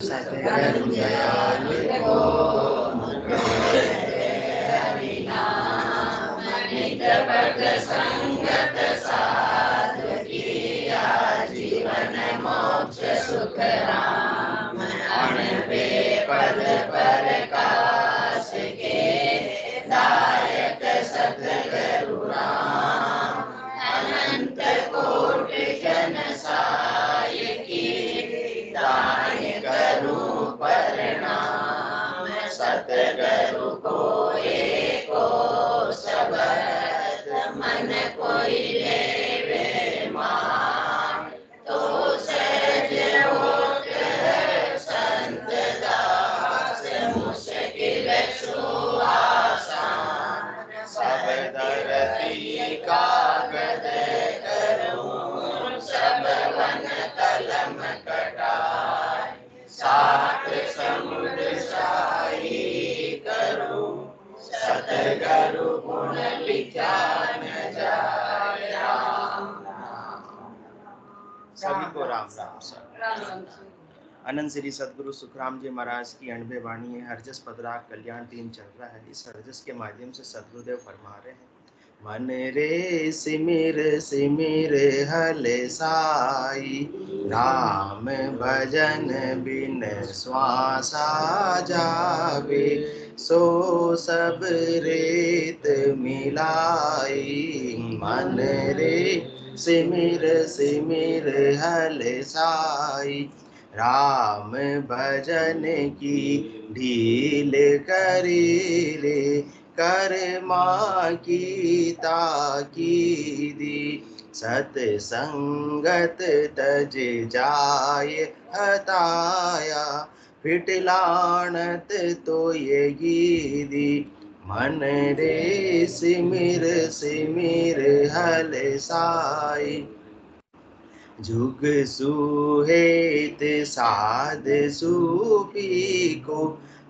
सतगुरु दयाल को नित भक्त संगत साधु किया जीवन मोक्ष सुख राम अणबे पद प्रकाश के दायक सतगुरु राम अनंत कोटि जन साय की दान करूं प्रणाम सतगुरु को एको शब्द मन कोई लेवे मान तो सहज होत है संत दास मुश्किल सुआसान सब धरती कागज करूं सब वन कलम कटाए सात समुद्र शाही करूं सतगुरु गुण लिखा न जाए राम। सभी को राम राम सर। अनंत श्री सदगुरु सुखराम जी महाराज की अणबे वाणी है। हरजस पदराग कल्याण टीम चल रहा है। इस हरजस के माध्यम से सदगुरुदेव फरमा रहे हैं, मन रे सिमिर सिमिर हले साई राम भजन बिन श्वासा जावे सो सब रेत मिलाई मन रे सिमिर सिमिर हले साई राम भजन की ढील करी रे कर्मा की ताकीदी सतसंगत तज जाय हताया फिटलाणत तो ये गीदी मन रे सिमिर सिमिर हल साई जुग सुहेत साध सूपी को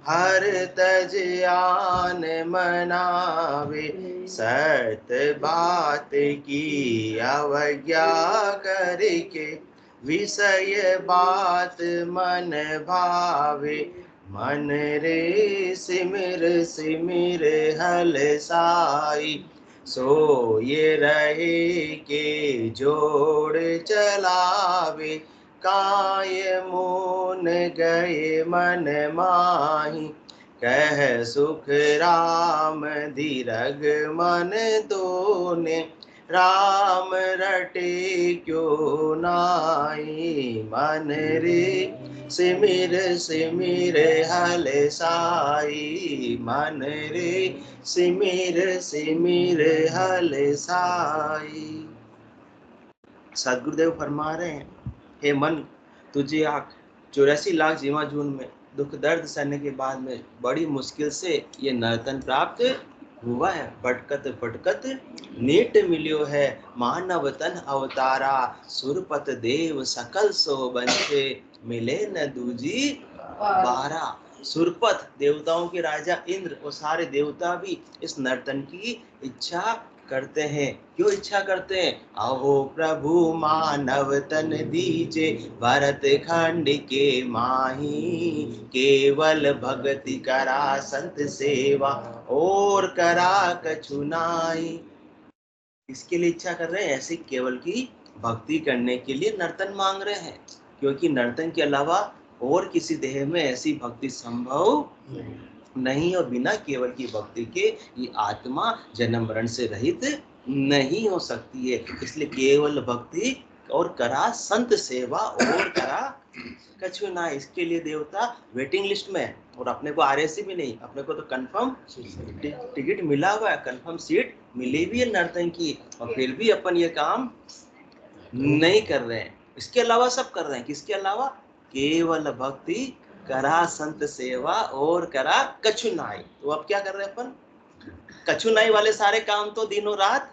हर तज आन मनावे सत बात की अवज्ञा करके विषय बात मन भावे मन रे सिमिर सिमिर हल साई सो ये रहे के जोड़ चलावे काय मोन गए मन माही कह सुख राम धीरग मन दोने राम रटे क्यों नाई मन रे सिमिर सिमिर हल साई मन रे सिमिर सिमिर हल साई। सदगुरुदेव फरमा रहे हैं, हे मन तुझे 84 लाख जीवा जून में दुख दर्द सहने के बाद में बड़ी मुश्किल से ये नर्तन प्राप्त हुआ है। भटकत भटकत नेट मिलियो है मानव तन अवतारा सुरपत देव सकल सो बंचे मिले न दूजी बारा। सुरपत देवताओं के राजा इंद्र और सारे देवता भी इस नर्तन की इच्छा करते हैं। क्यों इच्छा करते हैं? अहो प्रभु मानव तन दीजे भरत खंड के माही केवल भक्ति करा संत सेवा और करा कछु नाई। इसके लिए इच्छा कर रहे हैं, ऐसी केवल की भक्ति करने के लिए नर्तन मांग रहे हैं, क्योंकि नर्तन के अलावा और किसी देह में ऐसी भक्ति संभव नहीं और बिना केवल की भक्ति के ये आत्मा जन्म मरण से रहित नहीं हो सकती है। इसलिए केवल भक्ति और करा संत सेवा और करा कछु ना। इसके लिए देवता वेटिंग लिस्ट में है और अपने को आरएसी भी नहीं, अपने को तो कंफर्म टिकट मिला हुआ है, कंफर्म सीट मिली भी है नर्तन की, और फिर भी अपन ये काम नहीं कर रहे हैं। इसके अलावा सब कर रहे हैं। किसके अलावा? केवल भक्ति करा संत सेवा और करा कछुनाई। तो अब क्या कर रहे हैं अपन? कछुनाई वाले सारे काम तो दिनों रात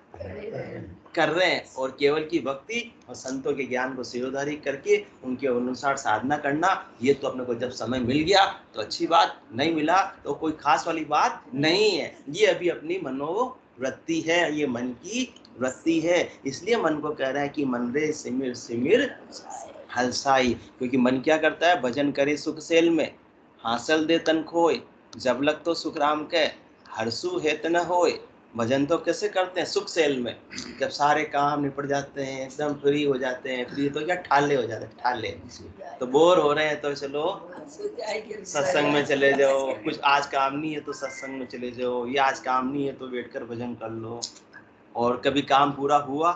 कर रहे हैं, और केवल की भक्ति और संतों के ज्ञान को सिरोधारी करके उनके अनुसार साधना करना, ये तो अपने को जब समय मिल गया तो अच्छी बात, नहीं मिला तो कोई खास वाली बात नहीं है। ये अभी अपनी मनोवृत्ति है, ये मन की वृत्ति है। इसलिए मन को कह रहा है कि मन रे सिमिर सिमिर हलसाई, क्योंकि मन क्या करता है, भजन करे सुख सेल में, हासिल दे तन खोए, जब लग तो सुख राम के, हरसू हेत न होए। भजन तो कैसे करते हैं, सुख सेल में, जब सारे काम निपट जाते हैं, एकदम फ्री हो जाते हैं, फ्री तो क्या ठाले हो जाते हैं, ठाले, तो बोर हो रहे हैं तो चलो सत्संग में चले जाओ, कुछ आज काम नहीं है तो सत्संग में चले जाओ, ये आज काम नहीं है तो बैठकर भजन कर लो। और कभी काम पूरा हुआ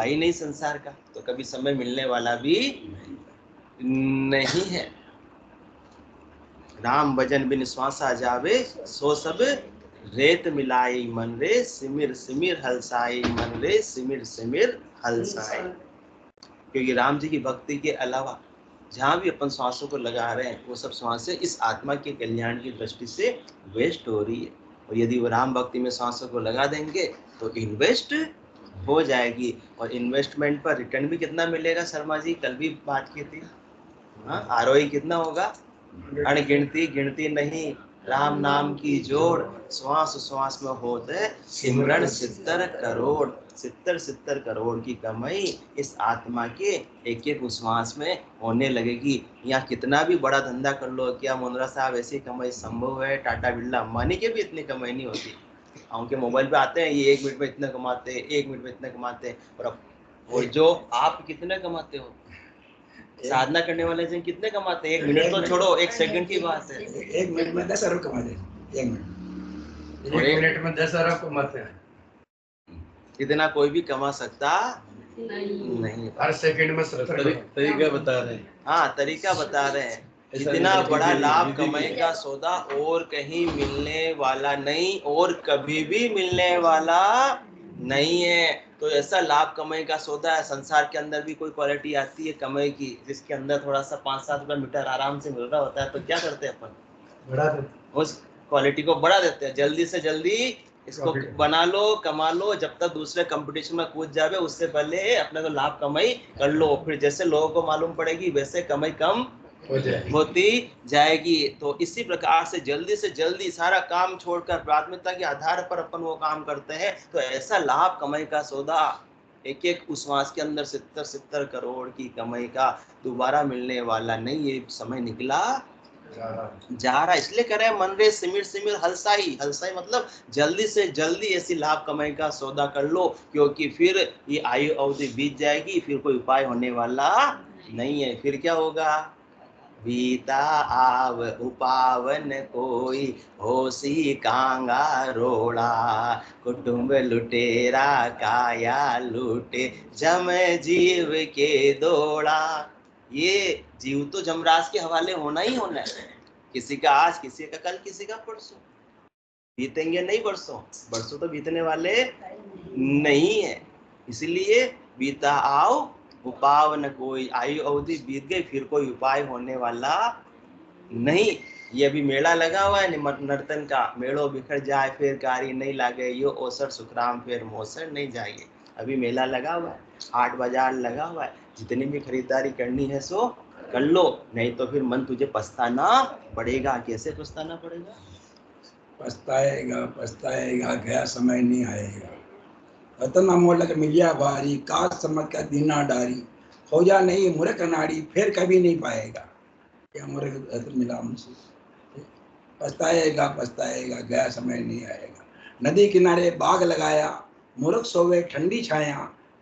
ही नहीं संसार का, तो कभी समय मिलने वाला भी नहीं है। राम भजन बिन श्वासा जावे, सो सब रेत मिलाई मन रे, सिमिर सिमिर हलसाई मन रे, सिमिर सिमिर हलसाई। क्योंकि राम जी की भक्ति के अलावा जहाँ भी अपन श्वासों को लगा रहे हैं, वो सब श्वासें इस आत्मा के कल्याण की दृष्टि से वेस्ट हो रही है। और यदि वो राम भक्ति में श्वासों को लगा देंगे तो इन्वेस्ट हो जाएगी, और इन्वेस्टमेंट पर रिटर्न भी कितना मिलेगा, शर्मा जी कल भी बात की थी, आरओई कितना होगा, अनगिनती गिनती नहीं, राम नाम की जोड़, श्वास श्वास में होते सिमरन 70 करोड़, 70 करोड़ की कमाई इस आत्मा के एक एक श्वास में होने लगेगी। यहाँ कितना भी बड़ा धंधा कर लो, क्या मुंद्रा साहब ऐसी कमाई संभव है? टाटा बिरला अंबानी के भी इतनी कमाई नहीं होती। उनके मोबाइल पे आते हैं, ये 1 मिनट में इतना कमाते हैं, 1 मिनट में इतना कमाते हैं, और जो आप कितने कमाते हो, साधना करने वाले से कितने कमाते हैं? 1 मिनट तो छोड़ो, 1 सेकंड की बात है, 1 मिनट में 10 अरब कमाते हैं। 1 मिनट, और 1 मिनट में 10 अरब कमाते हैं। इतना कोई भी कमा सकता नहीं। हर सेकंड में 70 तरीका बता रहे हैं। हाँ, तरीका बता रहे हैं। इतना बड़ा लाभ कमाई का सौदा और कहीं मिलने वाला नहीं, और कभी भी मिलने वाला नहीं है। तो ऐसा लाभ कमाई का सौदा है, संसार के अंदर भी कोई क्वालिटी आती है कमाई की जिसके अंदर थोड़ा सा 5-7 रुपया मीटर आराम से मिल रहा होता है, तो क्या करते हैं अपन, बढ़ा देते, उस क्वालिटी को बढ़ा देते हैं, जल्दी से जल्दी इसको बना लो, कमा लो, जब तक दूसरे कंपटीशन में कूद जावे उससे पहले अपने को लाभ कमाई कर लो। फिर जैसे लोगों को मालूम पड़ेगी वैसे कमाई कम होती जाएगी। तो इसी प्रकार से जल्दी सारा काम छोड़कर प्राथमिकता के आधार पर अपन वो काम करते हैं, तो ऐसा लाभ कमाई का सौदा एक एक श्वास के अंदर 70 करोड़ की कमाई का दोबारा मिलने वाला नहीं, ये समय निकला जा रहा। इसलिए कह रहे हैं मन रे सिमिर सिमिर हलसाई, हलसाई मतलब जल्दी से जल्दी ऐसी लाभ कमाई का सौदा कर लो, क्योंकि फिर ये आयु अवधि बीत जाएगी, फिर कोई उपाय होने वाला नहीं है। फिर क्या होगा, बीता आव उपावन कोई, होसी कांगा रोड़ा, कुटुंब लुटेरा काया लूटे, जम जीव के दौड़ा। ये जीव तो जमराज के हवाले होना ही होना है, किसी का आज, किसी का कल, किसी का परसों, बीतेंगे नहीं बरसों तो बीतने वाले नहीं है। इसलिए बीता आओ उपाव न कोई, आयु अवधि बीत गई, फिर कोई उपाय होने वाला नहीं। ये अभी मेला लगा हुआ है नर्तन का, मेड़ो बिखर जाए फिर कारी नहीं लागे, यो ओसर सुखराम फिर मोसर नहीं जाएंगे। अभी मेला लगा हुआ है, हाट बाजार लगा हुआ है, जितनी भी खरीदारी करनी है सो कर लो, नहीं तो फिर मन तुझे पछताना पड़ेगा। कैसे पछताना पड़ेगा? पछताएगा गया समय नहीं आएगा। रतन अमोलक मिलिया भारी, काज समझ का दीना डारी, हो जा नहीं मूर्ख नाड़ी, फिर कभी नहीं पाएगा। क्या मूर्ख रतन मिला मुझसे, पछताएगा गया समय नहीं आएगा। नदी किनारे बाग लगाया, मूर्ख सोवे ठंडी छाया,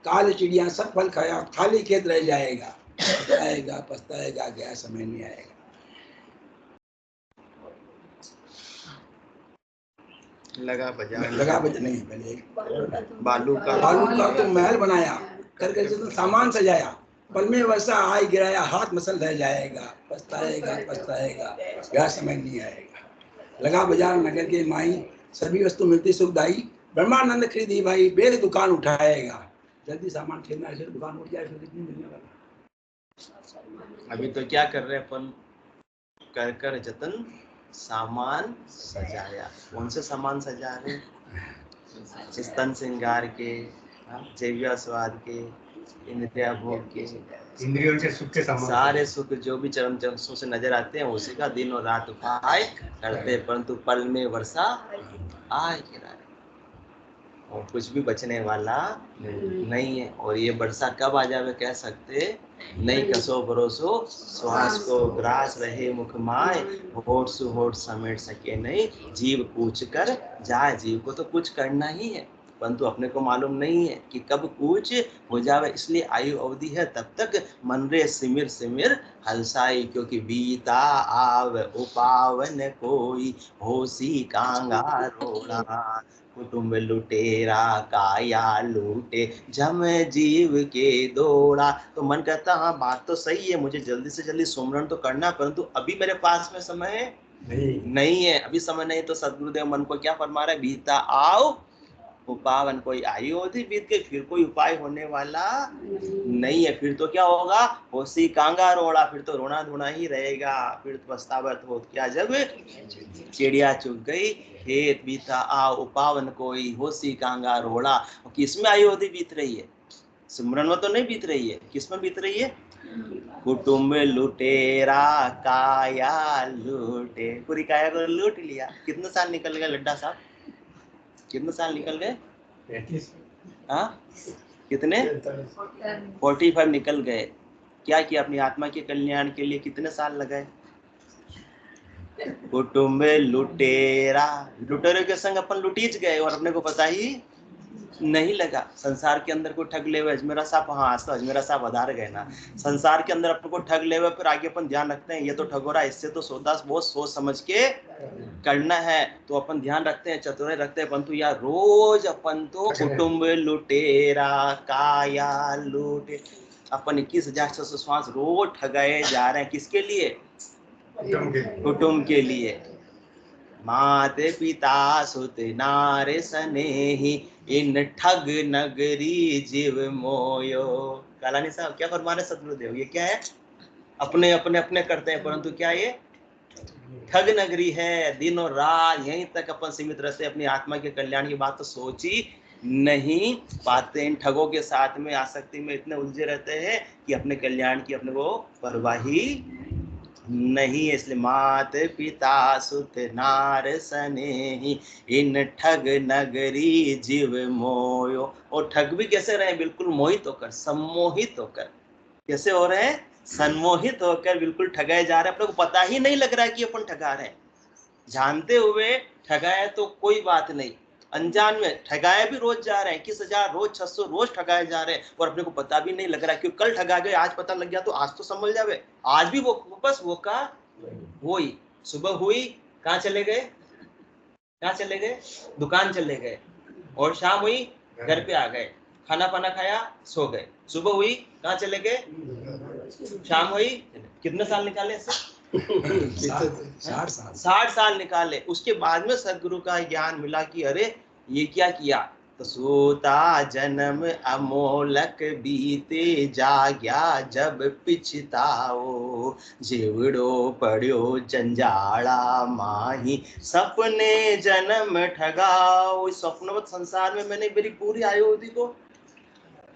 काल चिड़िया सब फल खाया, खाली खेत रह जाएगा। पछताएगा गया समय नहीं आएगा। लगा बजा नहीं, पहले बालू का तो महल बनाया, करके जितना सामान सजाया, पल में वैसा आय गिराया, हाथ मसल रह जाएगा। पछताएगा गया समय नहीं आएगा। लगा बाजार नगर के माई, सभी वस्तु मिलती सुखदाई, ब्रह्मानंद खरीदी भाई, बेद दुकान उठाएगा। जल्दी सामान खरीदना है, दुकान उठ जाए, फिर इतनी मिलने वाला। अभी तो क्या कर रहे अपन, कर जतन सामान सजाया। कौन से सामान सजा रहे? स्तन श्रृंगार के, जैविया स्वाद के, इंद्रिया भोग के, इंद्रियों के सुख के सामान, सारे सुख जो भी चरम चमसों से नजर आते हैं उसी का दिन और रात उपाय करते, परंतु पल में वर्षा आए गिरा। और कुछ भी बचने वाला नहीं है। और ये वर्षा कब आ जावे कह सकते नहीं। कसो भरोसो श्वास को ग्रास रहे मुख माय, होठ सु होठ समेट सके नहीं। जीव पूछ कर जाए, जीव को तो कुछ करना ही है, परंतु अपने को मालूम नहीं है कि कब कुछ हो जावे। इसलिए आयु अवधि है तब तक मन रे सिमिर सिमिर हलसाई, क्योंकि बीता आव उपावन कोई, होसी कांगारोड़ा। कुटुंब लुटेरा काया लूटे, जम जीव के दौड़ा। तो मन कहता हाँ बात तो सही है, मुझे जल्दी से जल्दी सुमरण तो करना, परंतु अभी मेरे पास में समय नहीं है। अभी समय नहीं, तो सदगुरुदेव मन को क्या फरमा रहे, बीता आओ उपावन कोई। आयु होती बीत गई, फिर कोई उपाय होने वाला नहीं है। फिर तो क्या होगा, होसी कांगा रोड़ा, फिर तो रोना धोना ही रहेगा। फिर तो पछतावा हो क्या, जब चिड़िया चुग गई खेत, बीता आ उपावन कोई, होसी कांगा रोड़ा। किसमें आयु होती बीत रही है, सिमरन में तो नहीं बीत रही है, किसमें बीत रही है, कुटुंब लुटेरा काया लूटे। पूरी काया को लूट लिया। कितने साल निकल गए लड्डा साहब, कितने साल निकल गए, हाँ कितने, 45 निकल गए। क्या किया अपनी आत्मा के कल्याण के लिए, कितने साल लगाए। कुटुंब लुटेरा, लुटेरे के संग अपन लुटीच गए और अपने को पता ही नहीं लगा। संसार के अंदर को ठग ले हुए अजमेरा साहब, हाँ आज तो अजमेरा साहब आधार गए ना। संसार के अंदर अपन को ठग ले हुए, फिर आगे अपन ध्यान रखते हैं ये तो ठग हो रहा है, इससे तो सौदा बहुत सोच समझ के करना है, तो अपन ध्यान रखते हैं, चतुराई रखते हैं, परंतु यार रोज अपन तो कुटुंब लुटेरा काया लूटे, अपन 21,600 रोज ठगाए जा रहे हैं। किसके लिए, कुटुंब के लिए। माते पिता सुत नारे स्नेही, इन ठग नगरी जीव मोयो। कालानी साहब क्या फरमा रहे सदगुरुदेव, ये क्या है, अपने अपने अपने करते हैं, परंतु क्या ये ठग नगरी है। दिन और रात यहीं तक अपन सीमित रहते हैं, अपनी आत्मा के कल्याण की बात तो सोची नहीं पाते। इन ठगों के साथ में आसक्ति में इतने उलझे रहते हैं कि अपने कल्याण की अपने को परवाही नहीं। इसलिए मात पिता सुत नार स्नेही, इन ठग नगरी जीव मोयो। और ठग भी कैसे रहे, बिल्कुल मोहित होकर, सम्मोहित होकर। कैसे हो रहे हैं, सम्मोहित होकर बिल्कुल ठगाए जा रहे हैं। अपने को पता ही नहीं लग रहा है कि अपन ठगा रहे हैं। जानते हुए ठगाए तो कोई बात नहीं, अनजान में ठगाए भी रोज जा रहे हैं, 21,000 रोज, 600 रोज ठगाए जा रहे हैं, और अपने को पता भी नहीं लग रहा है। क्यों, कल ठगा गए, आज पता लग गया तो आज तो संभल जावे। आज भी वो बस वो का वही, सुबह हुई कहाँ चले गए, कहाँ चले गए, दुकान चले गए, और शाम हुई घर पे आ गए, खाना पाना खाया सो गए। सुबह हुई कहाँ चले गए, शाम हुई। कितने साल निकाले ऐसे, 60 साल निकाले। उसके बाद में सदगुरु का ज्ञान मिला कि अरे ये क्या किया, तो सोता जन्म अमोलक बीते, जाग्या जब पिछताओ, जेवड़ो पड़ो जंजाड़ा माही, सपने जन्म ठगाओ। इस स्वप्नवत संसार में मैंने मेरी पूरी आयुधि को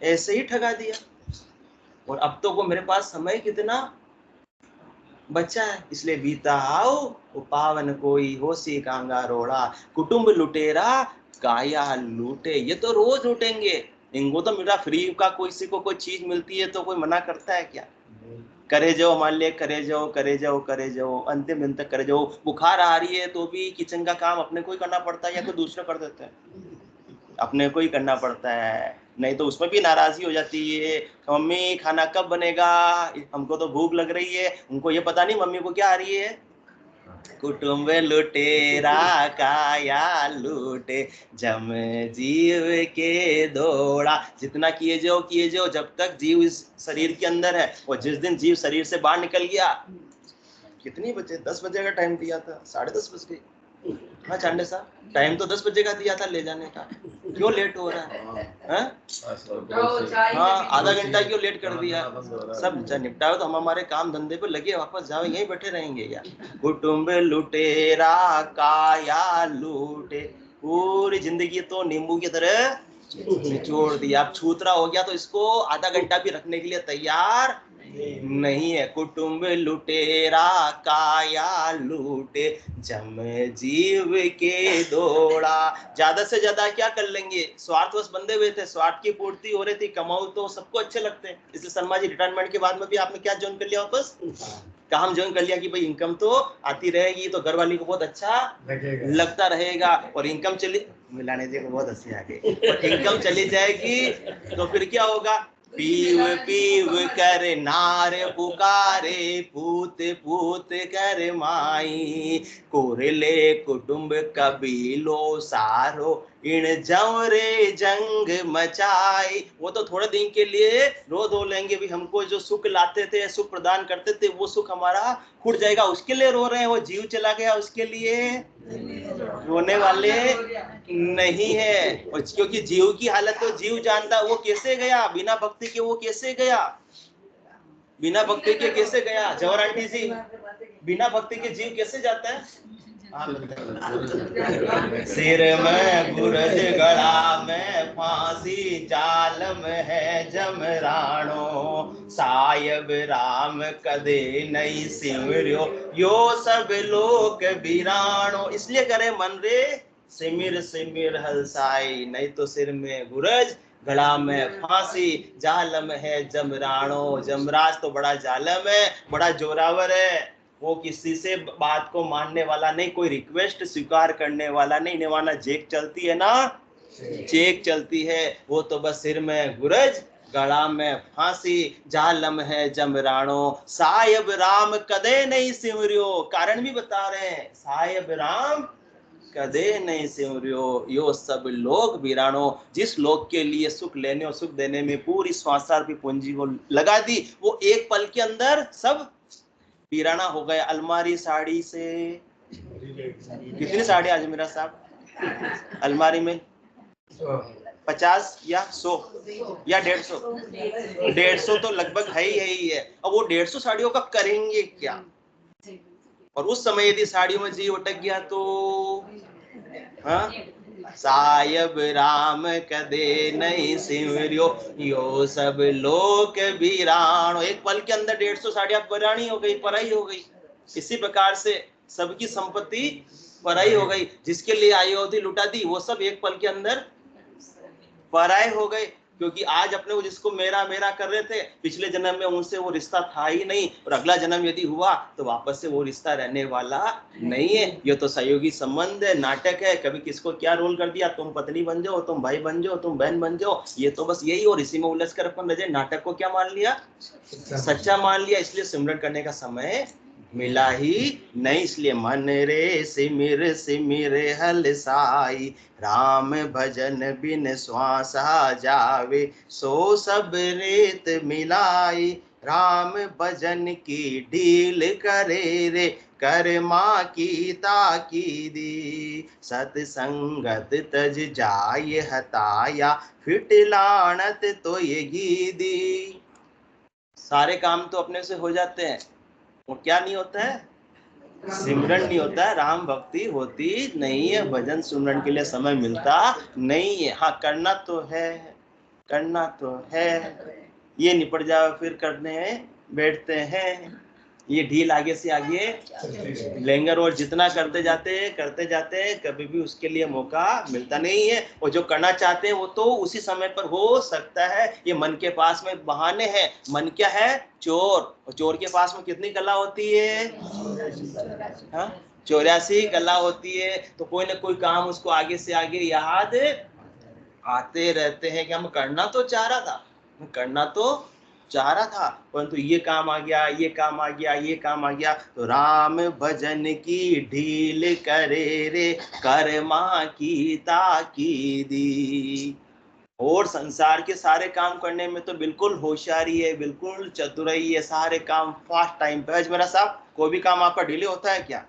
ऐसे ही ठगा दिया, और अब तो को मेरे पास समय कितना बच्चा है। इसलिए बीता आओ उपावन कोई, होसी कांगा रोड़ा। कुटुंब लुटेरा काया लूटे, ये तो रोज लूटेंगे, इनको तो मेरा फ्री का किसी को कोई चीज मिलती है तो कोई मना करता है क्या। करे जाओ, मान ले करे जाओ करे जाओ करे जाओ, अंतिम दिन तक करे जाओ। बुखार आ रही है तो भी किचन का काम अपने को ही करना पड़ता है या कोई दूसरा कर देता है, अपने को ही करना पड़ता है। नहीं तो उसमें भी नाराजगी हो जाती है, मम्मी खाना कब बनेगा, हमको तो भूख लग रही है। उनको ये पता नहीं मम्मी को क्या आ रही है, कुटुंब लुटेरा काया लूटे, जम जीव के दौड़ा। जितना किए जाओ जब तक जीव इस शरीर के अंदर है, और जिस दिन जीव शरीर से बाहर निकल गया, कितनी बजे, 10 बजे का टाइम दिया था, 10:30 बज गई। हाँ चांडे साहब, टाइम तो 10 बजे का दिया था ले जाने का, क्यों लेट हो रहा है, हाँ आधा घंटा क्यों लेट कर दिया। सब निपटाओ तो हम हमारे काम धंधे पे लगे, वापस जाओ, यहीं बैठे रहेंगे यार। कुटुंब लुटेरा काया लूटे, पूरी जिंदगी तो नींबू की तरह निचोड़ दिया। अब छूतरा हो गया तो इसको आधा घंटा भी रखने के लिए तैयार नहीं है। कुटुंब लुटेरा काया लूटे, जम जीव के दौड़ा। ज्यादा से ज्यादा क्या कर लेंगे, स्वार्थवश बंधे हुए थे, स्वार्थ की पूर्ति हो रही थी, कमाओ तो सबको अच्छे लगते हैं। इसलिए शर्मा जी रिटायरमेंट के बाद में भी आपने क्या ज्वाइन कर लिया वापस, काम ज्वाइन कर लिया कि भाई इनकम तो आती रहेगी तो घर वाली को बहुत अच्छा लगता रहेगा। और इनकम चली, मिलाने जी को बहुत हंसी आ गई, और इनकम चली जाएगी तो फिर क्या होगा, पीव पीव कर नार पुकारे, पूत पूत कर माई, कोरले कुटुंब कबीलो सारो, इन जवरे जंग मचाई। वो तो थोड़े दिन के लिए रो धो लेंगे, भी हमको जो सुख लाते थे, सुख प्रदान करते थे, वो सुख हमारा छूट जाएगा, उसके लिए रो रहे हैं। वो जीव चला गया उसके लिए रोने वाले नहीं है। और क्योंकि जीव की हालत तो जीव जानता, वो कैसे गया बिना भक्ति के, वो कैसे गया बिना भक्ति के, कैसे गया जवर आंटी जी, बिना भक्ति के जीव कैसे जाता है। सिर में गुरज गला में फांसी, जाल में है जमराणो, सायब राम कदे नहीं सिमरियो, यो सब लोक बिराणो। इसलिए करे मन रे सिमिर सिमिर हलसाई, नहीं तो सिर में गुरज गला में फांसी, जालम है जमराणो। जमराज तो बड़ा जालम है, बड़ा जोरावर है, वो किसी से बात को मानने वाला नहीं, कोई रिक्वेस्ट स्वीकार करने वाला नहीं। निवाना जेक चलती है ना, चेक चलती है, वो तो बस सिर में गुरज गला में फांसी, जालम है जमराणो, सायब राम कदे नहीं सिमरियो। कारण भी बता रहे हैं, सायब राम कदे नहीं सिमरियो, यो सब लोग बिरानो। जिस लोग के लिए सुख लेने और सुख देने में पूरी स्वासार की पूंजी को लगा दी, वो एक पल के अंदर सब पीराना हो गया। अलमारी साड़ी से, कितनी साड़ी आज मेरा साहब अलमारी में, 50 या 100 या 150 तो लगभग है ही है। अब वो 150 साड़ियों का करेंगे क्या, और उस समय यदि साड़ियों में जी अटक गया तो हाँ, सायब राम कदे नहीं सिमरियो, यो सब लोक बिरानो। एक पल के अंदर 150 साड़ियां परानी हो गई, पराई हो गई। इसी प्रकार से सबकी संपत्ति पराई हो गई। जिसके लिए अयोध्या लुटा दी, वो सब एक पल के अंदर पराए हो गए। क्योंकि आज अपने वो जिसको मेरा मेरा कर रहे थे, पिछले जन्म में उनसे वो रिश्ता था ही नहीं, और अगला जन्म यदि हुआ तो वापस से वो रिश्ता रहने वाला नहीं है। ये तो सहयोगी संबंध है, नाटक है। कभी किसको क्या रोल कर दिया, तुम पत्नी बन जाओ, तुम भाई बन जाओ, तुम बहन बन जाओ, ये तो बस यही। और इसी में उलझ कर अपन रहे, नाटक को क्या मान लिया, सच्चा मान लिया। इसलिए सिमरन करने का समय मिला ही नहीं। इसलिए मन रे सिमिर सिमिर हलसाई, राम भजन बिन श्वासा जावे, सो सब रेत मिलाई। राम भजन की ढील करे रे, कर्मा की ताकीदी, सतसंगत तज जाय हताया, फिटलानत तो ये गीदी। सारे काम तो अपने से हो जाते हैं, वो क्या नहीं होता है, सिमरन नहीं होता है, राम भक्ति होती नहीं है, भजन सुमरन के लिए समय मिलता नहीं है। हाँ करना तो है, करना तो है, ये निपट जाओ फिर करने बैठते हैं। ये ढील आगे से आगे लेंगे, और जितना करते जाते कभी भी उसके लिए मौका मिलता नहीं है। और जो करना चाहते हैं वो तो उसी समय पर हो सकता है। ये मन के पास में बहाने हैं। मन क्या है, चोर, और चोर के पास में कितनी कला होती है, हाँ 84 कला होती है। तो कोई ना कोई काम उसको आगे से आगे याद आते रहते हैं कि हम करना तो चाह रहा था, करना तो चाह रहा था, परंतु ये काम आ गया, ये काम आ गया, ये काम आ गया। तो राम भजन की ढील करे रे, कर्मा की ताकीदी। और संसार के सारे काम करने में तो बिल्कुल होशियारी है, बिल्कुल चतुराई है, सारे काम फास्ट टाइम पे। अजमेरा साहब कोई भी काम आपका डिले होता है क्या?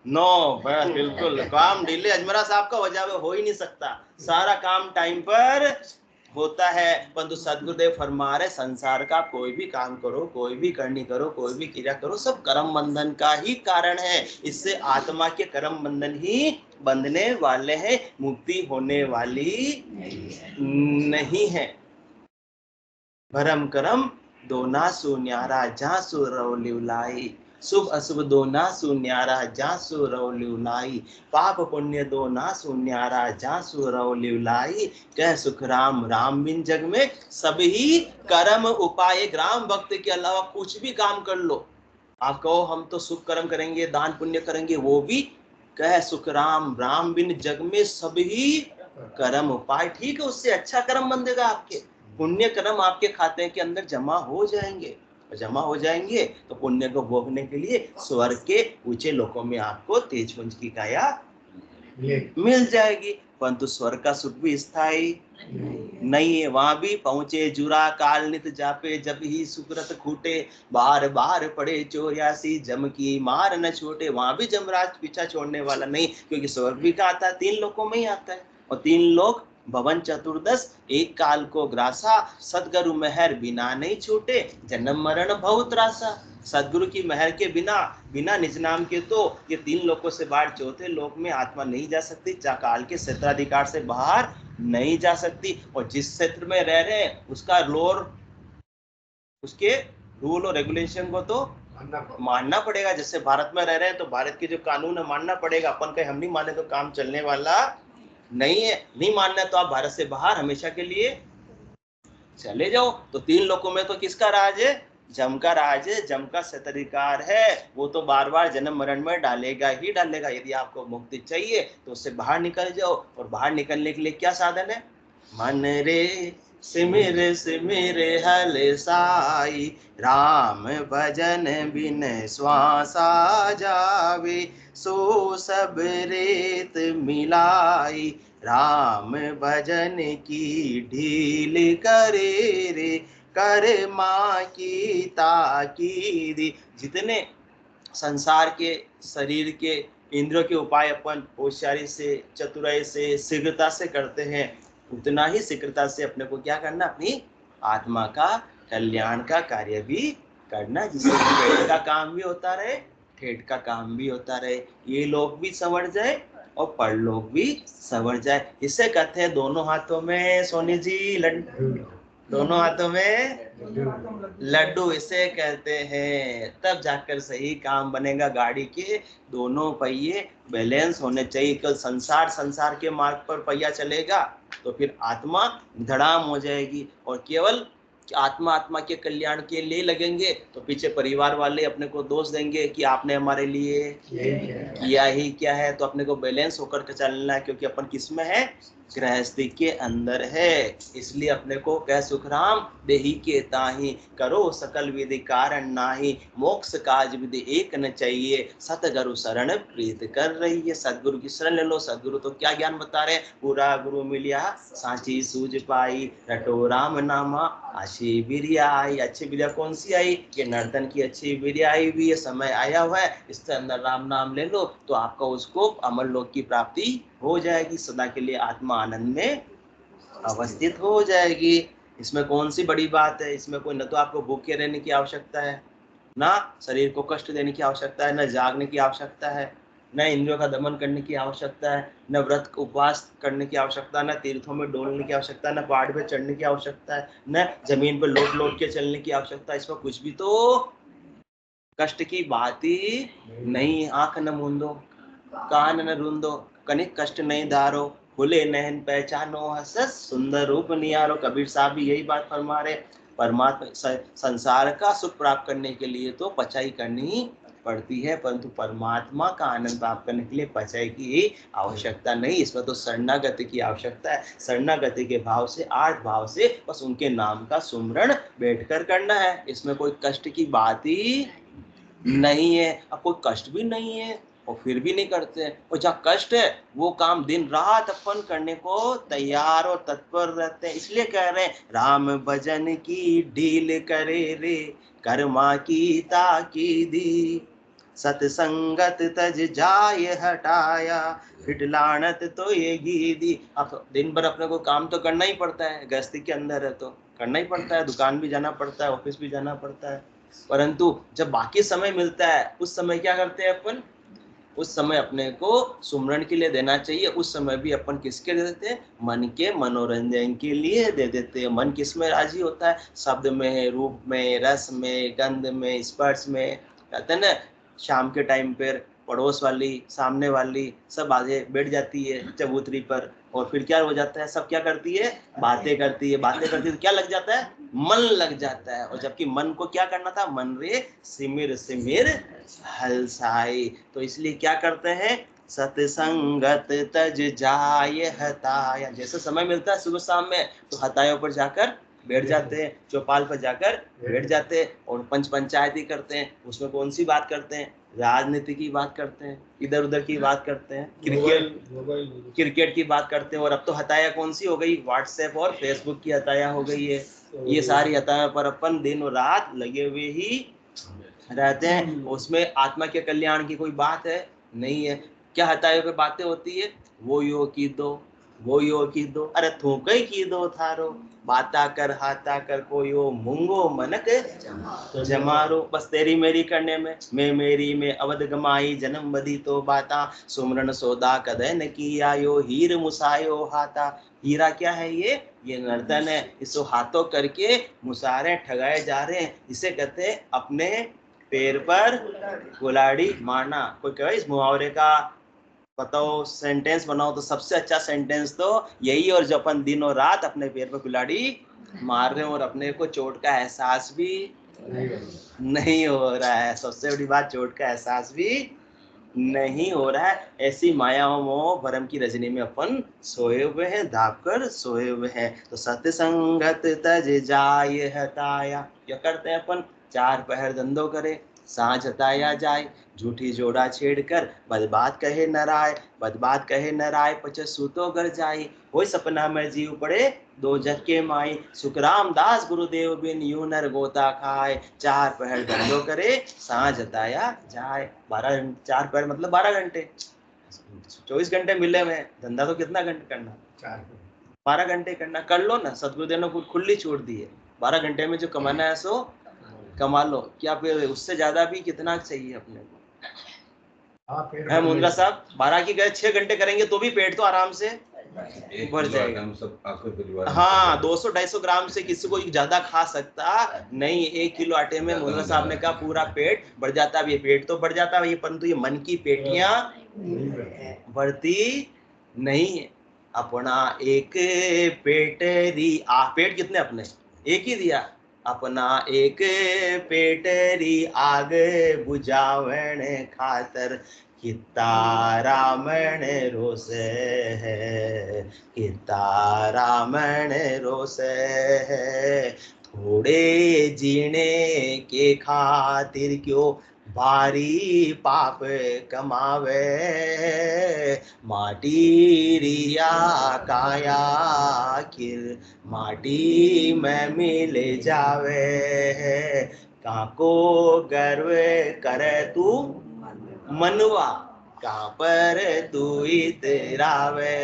नो, बस बिल्कुल काम डिले अजमेरा साहब का वजह हो ही नहीं सकता। सारा काम टाइम पर होता है। परंतु सदगुरुदेव फरमा रहे, संसार का कोई भी काम करो, कोई भी करनी करो, कोई भी क्रिया करो, सब कर्म बंधन का ही कारण है। इससे आत्मा के कर्म बंधन ही बंधने वाले हैं, मुक्ति होने वाली नहीं है। भरम करम दोना सुन्यारा जासु रव लिवलाई, शुभ अशुभ दोना सुन्यारा जासु रव लिवलाई, पाप पुण्य दोना सुन्यारा जासु रव लिवलाई, कह सुख राम राम बिन जग में सभी कर्म उपाय। ग्राम भक्त के अलावा कुछ भी काम कर लो, आप कहो हम तो सुख कर्म करेंगे, दान पुण्य करेंगे, वो भी कह सुख राम राम बिन जग में सभी कर्म उपाय। ठीक है, उससे अच्छा कर्म बंदेगा, आपके पुण्य कर्म आपके खाते के अंदर जमा हो जाएंगे, जमा हो जाएंगे तो पुण्य को भोगने के लिए स्वर्ग के ऊंचे लोकों में आपको तेजपुंज की काया मिल जाएगी। परंतु स्वर्ग का सुख भी स्थायी नहीं है, वहां भी पहुंचे जुरा काल नित जापे, जब ही सुकृत खूटे, बार बार पड़े 84 जम की मार न छूटे। वहां भी जमराज पीछा छोड़ने वाला नहीं, क्योंकि स्वर्ग भी कहाँ आता है, 3 लोकों में ही आता है, और 3 लोक भवन चतुर्दश एक काल को ग्रासा, सदगुरु मेहर बिना नहीं छूटे, जन्म मरण भव त्रासा। सदगुरु की मेहर के बिना, बिना निज नाम के तो ये 3 लोकों से बाहर चौथे लोक में आत्मा नहीं जा सकती, काल के क्षेत्राधिकार से बाहर नहीं जा सकती। और जिस क्षेत्र में रह रहे हैं उसका उसके रूल और रेगुलेशन को तो मानना पड़ेगा। जैसे भारत में रह रहे हैं तो भारत के जो कानून है मानना पड़ेगा, अपन कहीं हम नहीं माने तो काम चलने वाला नहीं है। नहीं मानना तो आप भारत से बाहर हमेशा के लिए चले जाओ। तो 3 लोकों में तो किसका राज है, जम का राज है, जम का सत्ताधिकार है, वो तो बार बार जन्म मरण में डालेगा ही डालेगा। यदि आपको मुक्ति चाहिए तो उससे बाहर निकल जाओ, और बाहर निकलने के लिए क्या साधन है, मन रे सिमिर सिमिर हल साई, राम भजन बिन श्वासा जावे, सो सब रेत मिलाई, राम भजन की ढील करे रे, कर माँ की ताकीदी। जितने संसार के शरीर के इंद्रियों के उपाय अपन होशियारी से, चतुराई से, शीघ्रता से करते हैं, उतना ही शीघ्रता से अपने को क्या करना, अपनी आत्मा का कल्याण का कार्य भी करना, जिससे पेट का काम भी होता रहे, ठेठ का काम भी होता रहे, ये लोग भी संवर जाए और परलोक भी संवर जाए। इसे कहते हैं दोनों हाथों में सोनी जी दोनों हाथों में लड्डू, इसे कहते हैं। तब जाकर सही काम बनेगा। गाड़ी के दोनों पहिए बैलेंस होने चाहिए। केवल संसार के मार्ग पर पहिया चलेगा तो फिर आत्मा धड़ाम हो जाएगी, और केवल आत्मा के कल्याण के लिए लगेंगे तो पीछे परिवार वाले अपने को दोष देंगे कि आपने हमारे लिए किया ही क्या है। तो अपने को बैलेंस होकर के चलना है, क्योंकि अपन किस में है, गृहस्थी के अंदर है। इसलिए अपने को कह सुख राम देही के ताही, करो सकल विधि कारण नाही, मोक्ष काज विधि एक न चाहिए, सतगुरु शरण प्रीत कर रही है। सदगुरु की शरण ले लो। सदगुरु तो क्या ज्ञान बता रहे, पूरा गुरु मिलिया सांची सूझ पाई, रटो राम नामा अच्छी बिरिया आई। अच्छी बिरिया कौन सी आई, ये नर्तन की अच्छी बिरिया आई हुई है, समय आया हुआ है, इसके अंदर राम नाम ले लो तो आपका उसको अमर लोक की प्राप्ति हो जाएगी, सदा के लिए आत्मा आनंद में अवस्थित हो जाएगी। इसमें कौन सी बड़ी बात है, इसमें कोई न तो आपको भूखे रहने की आवश्यकता है, ना शरीर को कष्ट देने की आवश्यकता है, न जागने की आवश्यकता है, न इंद्रियों का दमन करने की आवश्यकता है, न व्रत उपवास करने की आवश्यकता है, न तीर्थों में डोलने की आवश्यकता है, न पहाड़ पे चढ़ने की आवश्यकता है, न जमीन पर लोट लोट के चलने की आवश्यकता है। इसमें कुछ भी तो कष्ट की बात ही नहीं। आंख न मूंदो, कान न रूंदो, कनिक कष्ट नहीं धारो, खुले नहन पहचानो, हसस सुंदर रूप निहारो। कबीर साहब भी यही बात फरमा रहे। परमात्मा संसार का सुख प्राप्त करने के लिए तो पचाई करनी पड़ती है, परंतु परमात्मा का आनंद प्राप्त करने के लिए पचाई की आवश्यकता नहीं। इसमें तो शरणागति की आवश्यकता है। शरणागति के भाव से, आर्थ भाव से बस उनके नाम का सुमरण बैठकर करना है। इसमें कोई कष्ट की बात ही नहीं है। अब कोई कष्ट भी नहीं है और फिर भी नहीं करते, और जहाँ कष्ट है वो काम दिन रात अपन करने को तैयार और तत्पर रहते हैं। इसलिए कह रहे हैं राम भजन की ढील करे रे, कर्मा की ताकीदी, सतसंगत तज जाय हटाया, फिट लानत तो ये गीदी। अब दिन भर अपने को काम तो करना ही पड़ता है, गृहस्थी के अंदर है तो करना ही पड़ता है, दुकान भी जाना पड़ता है, ऑफिस भी जाना पड़ता है, परंतु जब बाकी समय मिलता है उस समय क्या करते हैं अपन, उस समय अपने को सुमरन के लिए देना चाहिए। उस समय भी अपन किसके दे देते हैं? मन के मनोरंजन के लिए दे देते हैं। मन किस में राजी होता है? शब्द में, रूप में, रस में, गंध में, स्पर्श में। कहते हैं ना, शाम के टाइम पर पड़ोस वाली, सामने वाली सब आगे बैठ जाती है चबूतरी पर, और फिर क्या हो जाता है? सब क्या करती है? बातें करती है। बातें करती है तो क्या लग जाता है? मन लग जाता है। और जबकि मन को क्या करना था? मन रे सिमिर सिमिर हलसाई। तो इसलिए क्या करते हैं? सतसंगत तज जाय हताया। जैसे समय मिलता है सुबह शाम में तो हतायों पर जाकर बैठ जाते हैं, चौपाल पर जाकर बैठ जाते हैं और पंच पंचायती करते हैं। उसमें कौन सी बात करते हैं? राजनीति की बात करते हैं, इधर उधर की बात करते हैं, क्रिकेट की बात करते हैं। और अब तो हताया कौन सी हो गई? व्हाट्सएप और फेसबुक की हताया हो गई है। ये सारी हताया पर अपन दिन और रात लगे हुए ही रहते हैं। उसमें आत्मा के कल्याण की कोई बात है? नहीं है। क्या हतायों पे बातें होती है? वो यो की दो, वो यो की दो, अरे थूकई की दो थारो, बाता कर हाथा कर कोयो मुंगो मनक जमारो। बस तेरी मेरी करने में, मैं मेरी में अवध गमाई, जन्म बदी तो बाता, सुमरन सौदा कदय न किया यो, हीर मुसायो हाथा। हीरा क्या है? ये नर्तन है। इसको हाथों करके मुसारे ठगाए जा रहे हैं। इसे कहते हैं अपने पैर पर कुल्हाड़ी मारना। कोई कहे इस मुहावरे का बताओ, सेंटेंस बनाओ, तो सबसे अच्छा सेंटेंस तो यही। और जो अपन दिन और रात अपने पैर पर कुल्हाड़ी मार रहे हैं और अपने को चोट का एहसास भी नहीं हो रहा है। सबसे बड़ी बात, चोट का एहसास भी नहीं हो रहा है। ऐसी मायाओं मोह भरम की रजनी में अपन सोए हुए हैं, दाब कर सोए हुए हैं। तो सत्संगत तज जाय हताया। क्या करते हैं अपन? चार पहर धंधो करे, सांझ हताया जाए। झूठी जोड़ा छेड़कर बदबात कहे न राय, बदबात कहे न राय, पच सूतो कर जाई। वही सपना में जीव पड़े दो झक्के माई, सुखराम दास गुरुदेव बिन यूं नर गोता खाए। चार पहर धंधो करे, सांझ हताया जाए। 4 पहर मतलब 12 घंटे, 24 घंटे मिले हुए, धंधा तो कितना घंटे करना? 12 घंटे करना। कर लो ना, सतगुरुदेव ने खुली छूट दी है। 12 घंटे में जो कमाना है सो कमा लो। क्या फिर उससे ज्यादा भी कितना चाहिए अपने को? है मुंद्रा साहब, 12 की गए 6 घंटे करेंगे तो भी पेट तो आराम से भर जाएगा। हाँ, 200-250 ग्राम से किसी को ज्यादा खा सकता नहीं। 1 किलो आटे में मुंद्रा साहब ने कहा पूरा पेट भर जाता है। ये पेट तो भर जाता है, परंतु ये मन की पेटियां भरती नहीं है। अपना एक पेट दी पेट कितने अपने? एक ही दिया। अपना एक पेट री आग बुझावण खातर, किता रामण रोस है, किता रामण रोस है। थोड़े जीने के खातिर क्यों भारी पाप कमावे, माटी रिया काया आखिर माटी में मिल जावे। काको गर्व करे तू मनवा, कहाँ पर तू इतरावे।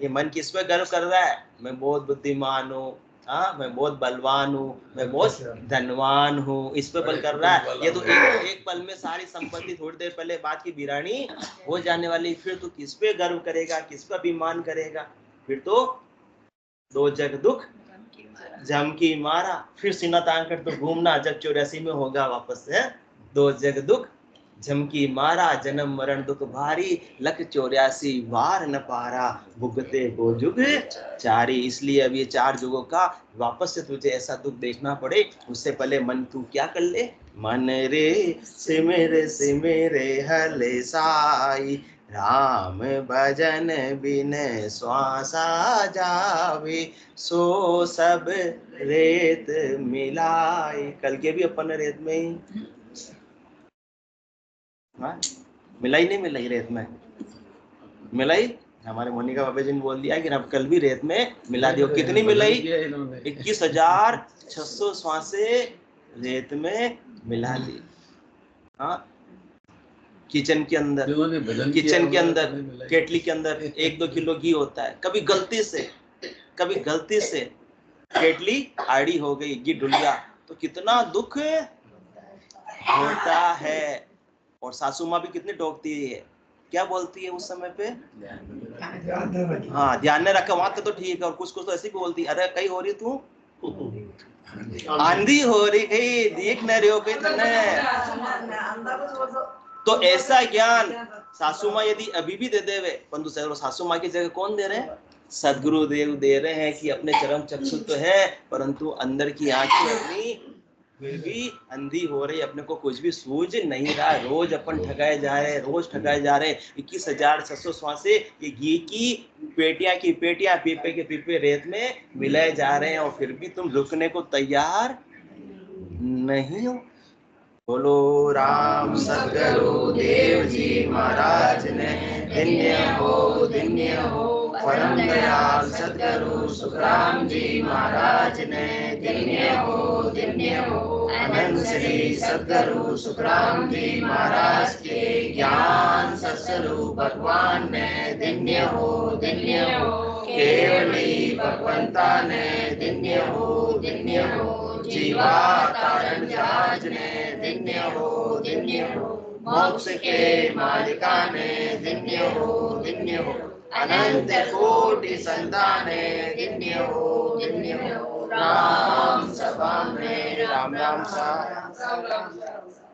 ये मन किस पे गर्व कर रहा है? मैं बहुत बुद्धिमान हूँ, हाँ, मैं बहुत बलवान हूँ, मैं बहुत धनवान हूँ, इस पे बल कर रहा है। ये तो एक पल में सारी संपत्ति थोड़ी देर पहले बात की बिरानी हो जाने वाली। फिर तो किस पे गर्व करेगा, किस पे अभिमान करेगा? फिर तो दो जग दुख झमकी मारा, फिर सीना तान कर तो घूमना जब 84 में होगा वापस से। दो जग दुख झमकी मारा, जन्म मरण दुख भारी, लख 84 वार न पारा, भुगते को जुग चारी। इसलिए अब ये 4 जुगों का वापस से तुझे ऐसा दुख देखना पड़े, उससे पहले मन तू क्या कर ले? मन रे सिमरे हले साई, राम भजन बिन श्वासा जावे, सो सब रेत मिलाई। कल के भी अपन रेत में ही मिलाई, नहीं मिलाई रेत में मिलाई। हमारे मोनिका बाबा जी ने बोल दिया कि अब कल भी रेत में मिला दियो। कितनी मिलाई? 21,600 श्वासें रेत में मिला दी। हाँ, किचन के अंदर केटली के अंदर 1-2 किलो घी होता है। कभी गलती से केटली आड़ी हो गई, घी डुल गया तो कितना दुख होता है। और सासू माँ भी कितनी टोकती है, क्या बोलती है उस समय पे? हाँ, ध्यान में रखा, वहां तो ठीक है, और कुछ कुछ तो ऐसी भी बोलती है, अरे कहीं हो रही तू आंधी हो रही, कहीं देख न रहे हो कहीं तो ऐसा ज्ञान सासू माँ यदि अभी भी दे देवे, परंतु सासू माँ की जगह कौन दे रहे हैं? सदगुरुदेव दे रहे हैं कि अपने चरम चक्षु तो है, परंतु अंदर की आंखें अपनी फिर भी अंधी हो रही, अपने को कुछ भी सूझ नहीं रहा। रोज अपन ठगाए जा रहे हैं, रोज ठगाए जा रहे हैं। 21,600 श्वासे ये घी की पेटियां पीपे के पीपे रेत में मिलाए जा रहे हैं, और फिर भी तुम रुकने को तैयार नहीं हो। बोलो राम सदगुरु देव जी महाराज ने धन्य हो परम दयाल सदगुरु सुखराम जी महाराज ने धन्य हो अनंत श्री सदगुरु सुखराम जी महाराज के ज्ञान सत्स्वरूप भगवान ने धन्य हो केवली भगवंता ने धन्य हो जीवा तारण जहाज ने धन्य हो मोक्ष के मालिका ने धन्य हो अनंत कोटि संताने धन्य हो राम सभा में राम सा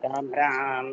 राम राम।